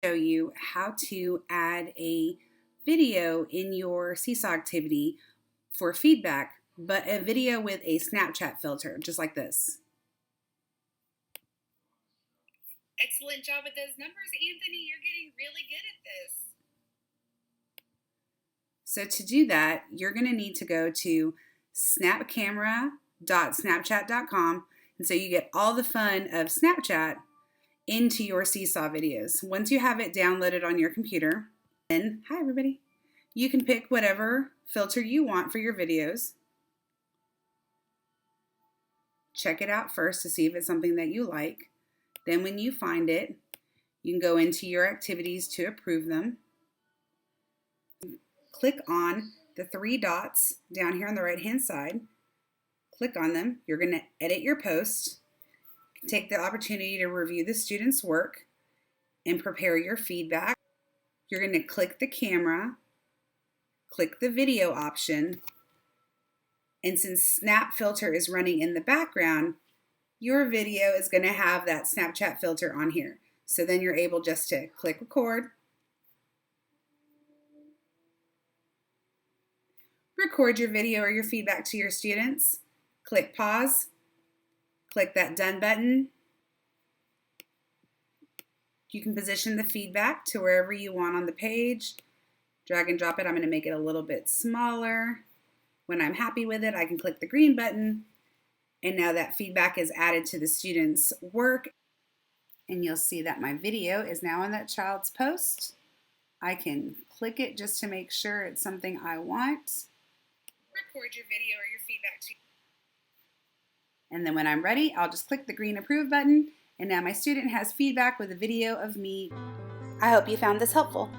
Show you how to add a video in your Seesaw activity for feedback, but a video with a Snapchat filter, just like this. Excellent job with those numbers, Anthony. You're getting really good at this. So to do that, you're going to need to go to snapcamera.snapchat.com, and so you get all the fun of Snapchat into your Seesaw videos. Once you have it downloaded on your computer, then, hi everybody, you can pick whatever filter you want for your videos. Check it out first to see if it's something that you like. Then when you find it, you can go into your activities to approve them. Click on the three dots down here on the right hand side. Click on them. You're going to edit your post. Take the opportunity to review the student's work and prepare your feedback. You're going to click the camera, click the video option, and since Snap Filter is running in the background, your video is going to have that Snapchat filter on here. So then you're able just to click record, record your video or your feedback to your students, click pause, click that done button. You can position the feedback to wherever you want on the page. Drag and drop it. I'm going to make it a little bit smaller. When I'm happy with it, I can click the green button. And now that feedback is added to the student's work. And you'll see that my video is now on that child's post. I can click it just to make sure it's something I want. Record your video or your feedback to. And then when I'm ready, I'll just click the green approve button. And now my student has feedback with a video of me. I hope you found this helpful.